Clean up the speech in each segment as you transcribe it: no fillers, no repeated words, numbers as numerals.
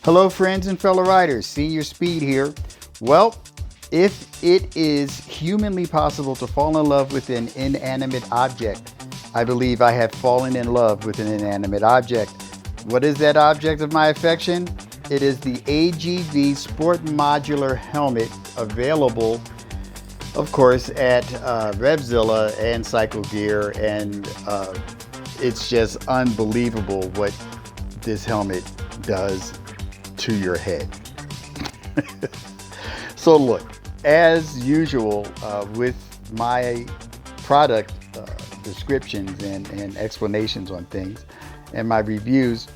Hello, friends and fellow riders. Senior Speed here. Well, if it is humanly possible to fall in love with an inanimate object, I believe I have fallen in love with an inanimate object. What is that object of my affection? It is the AGV Sport Modular helmet, available, of course, at Revzilla and Cycle Gear, and it's just unbelievable what this helmet does to your head. So look, as usual, with my product descriptions and explanations on things and my reviews,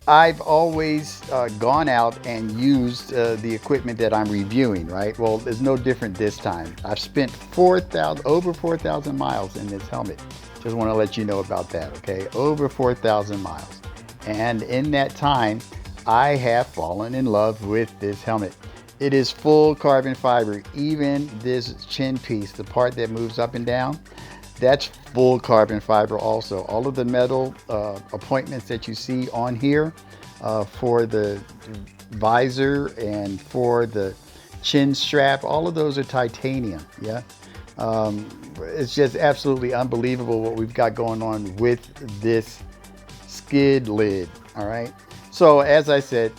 I've always gone out and used the equipment that I'm reviewing, right? Well, it's no different this time. I've spent over 4,000 miles in this helmet. Just want to let you know about that, okay? Over 4,000 miles. And in that time, I have fallen in love with this helmet. It is full carbon fiber. Even this chin piece, the part that moves up and down, that's full carbon fiber also. All of the metal appointments that you see on here for the visor and for the chin strap, all of those are titanium, yeah? It's just absolutely unbelievable what we've got going on with this skid lid, all right? So as I said,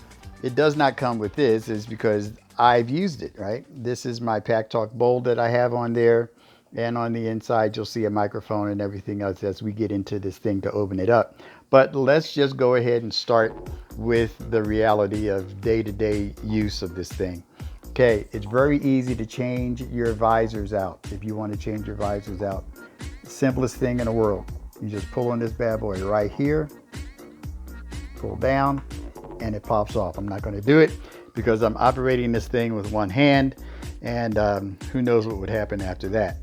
it does not come with this, is because I've used it, right? This is my Pack Talk bowl that I have on there, and on the inside you'll see a microphone and everything else as we get into this thing to open it up. But let's just go ahead and start with the reality of day-to-day use of this thing. Okay, it's very easy to change your visors out. If you want to change your visors out, simplest thing in the world. You just pull on this bad boy right here, pull down, and it pops off. I'm not going to do it because I'm operating this thing with one hand, and who knows what would happen after that.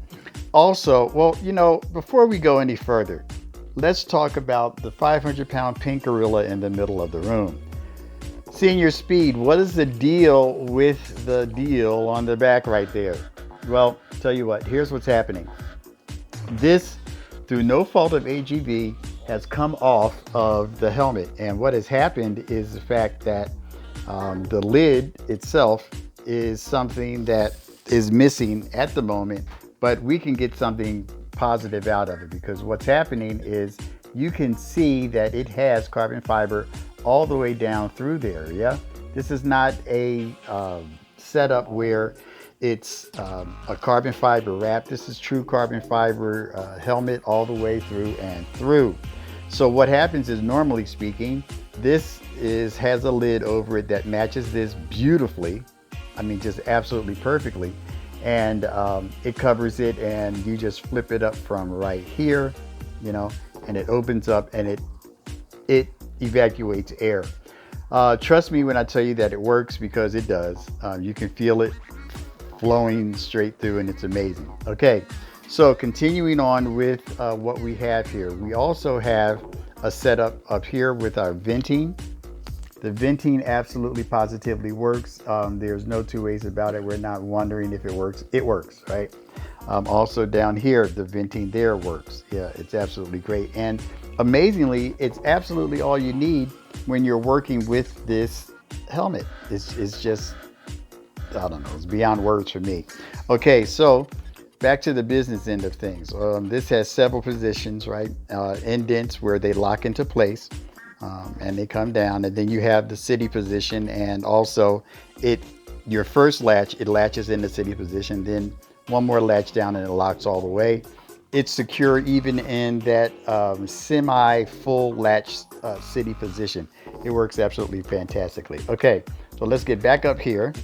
Also, well, you know, before we go any further, let's talk about the 500-pound pink gorilla in the middle of the room. Senior Speed, what is the deal with the deal on the back right there? Well, tell you what, here's what's happening. This, through no fault of AGV, has come off of the helmet, and what has happened is the fact that the lid itself is something that is missing at the moment, but we can get something positive out of it, because what's happening is you can see that it has carbon fiber all the way down through there. Yeah, this is not a setup where it's a carbon fiber wrap. This is true carbon fiber helmet all the way through and through. So what happens is, normally speaking, this has a lid over it that matches this beautifully. I mean, just absolutely perfectly. And it covers it, and you just flip it up from right here, you know, and it opens up and it evacuates air. Trust me when I tell you that it works, because it does. You can feel it flowing straight through, and it's amazing. Okay. So continuing on with what we have here, we also have a setup up here with our venting. The venting absolutely positively works. There's no two ways about it. We're not wondering if it works. It works, right? Also down here, the venting there works. Yeah, it's absolutely great. And amazingly, it's absolutely all you need when you're working with this helmet. It's just, I don't know, it's beyond words for me. Okay, so back to the business end of things. This has several positions, right? Indents where they lock into place, and they come down, and then you have the city position, and also your first latch, it latches in the city position, then one more latch down and it locks all the way. It's secure even in that semi-full latch city position. It works absolutely fantastically. Okay, so let's get back up here.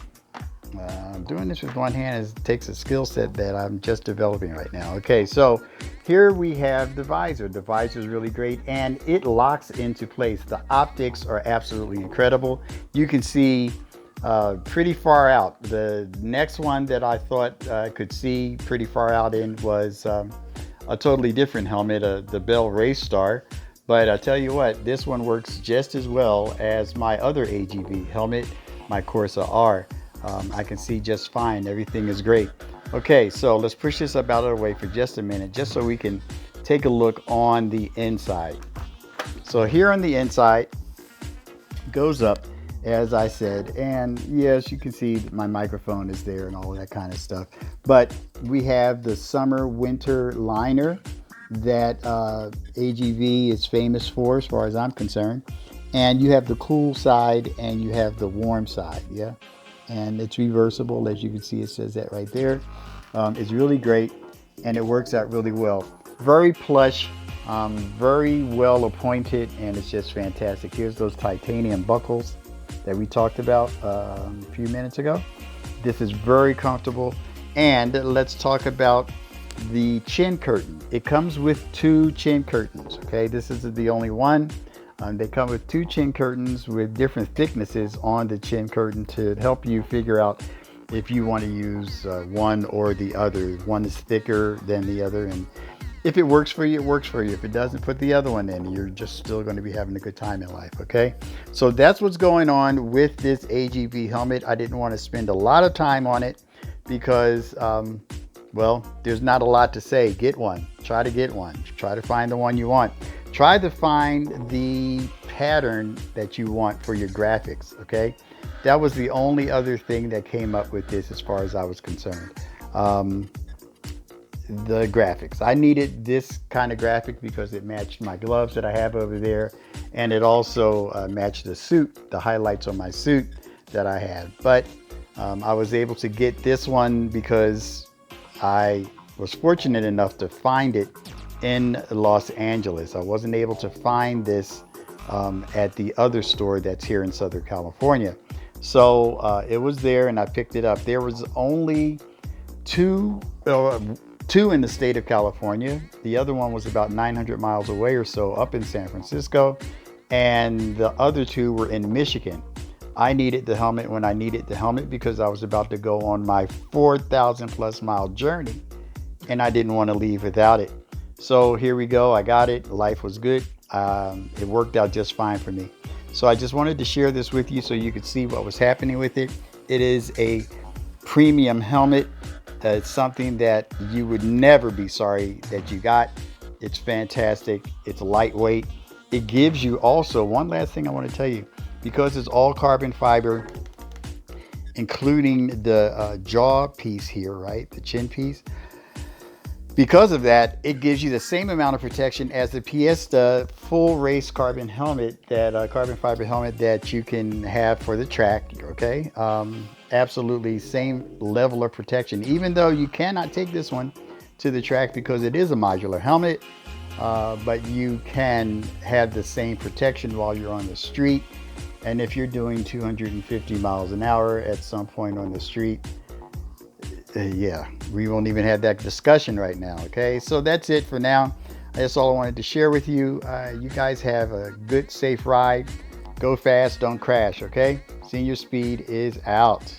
Doing this with one hand takes a skill set that I'm just developing right now. Okay, so here we have the visor. The visor is really great, and it locks into place. The optics are absolutely incredible. You can see pretty far out. The next one that I thought I could see pretty far out in was a totally different helmet, the Bell Race Star. But I tell you what, this one works just as well as my other AGV helmet, my Corsa R. I can see just fine. Everything is great. Okay, so let's push this up out of the way for just a minute, just so we can take a look on the inside. So here on the inside, goes up. as I said. And yes, you can see my microphone is there and all that kind of stuff. But we have the summer winter liner that AGV is famous for, as far as I'm concerned. And you have the cool side and you have the warm side, yeah. And it's reversible, as you can see. It says that right there. It's really great, and it works out really well. Very plush, very well appointed, and it's just fantastic. Here's those titanium buckles that we talked about a few minutes ago. This is very comfortable. And let's talk about the chin curtain. It comes with 2 chin curtains, okay? This isn't the only one. They come with 2 chin curtains with different thicknesses on the chin curtain to help you figure out if you want to use one or the other. One is thicker than the other, and if it works for you, it works for you. If it doesn't, put the other one in. You're just still going to be having a good time in life, okay? So that's what's going on with this AGV helmet. I didn't want to spend a lot of time on it because, well, there's not a lot to say. Get one. Try to get one. Try to find the one you want. Try to find the pattern that you want for your graphics, okay? That was the only other thing that came up with this as far as I was concerned. The graphics. I needed this kind of graphic because it matched my gloves that I have over there, and it also matched the suit, the highlights on my suit that I had. But I was able to get this one because I was fortunate enough to find it in Los Angeles. I wasn't able to find this at the other store that's here in Southern California. So it was there and I picked it up. There was only two in the state of California. The other one was about 900 miles away or so up in San Francisco. And the other 2 were in Michigan. I needed the helmet when I needed the helmet because I was about to go on my 4,000 plus mile journey and I didn't want to leave without it. So here we go. I got it. Life was good. It worked out just fine for me. So I just wanted to share this with you so you could see what was happening with it. It is a premium helmet. It's something that you would never be sorry that you got. It's fantastic. It's lightweight. It gives you also, one last thing I want to tell you, because it's all carbon fiber, including the jaw piece here, right? The chin piece. Because of that, it gives you the same amount of protection as the Fiesta full race carbon helmet, that carbon fiber helmet that you can have for the track, okay? Absolutely same level of protection, even though you cannot take this one to the track because it is a modular helmet, but you can have the same protection while you're on the street. And if you're doing 250 miles an hour at some point on the street, yeah, we won't even have that discussion right now, okay? So that's it for now. That's all I wanted to share with you. You guys have a good, safe ride. Go fast, don't crash, okay? Senior Speed is out.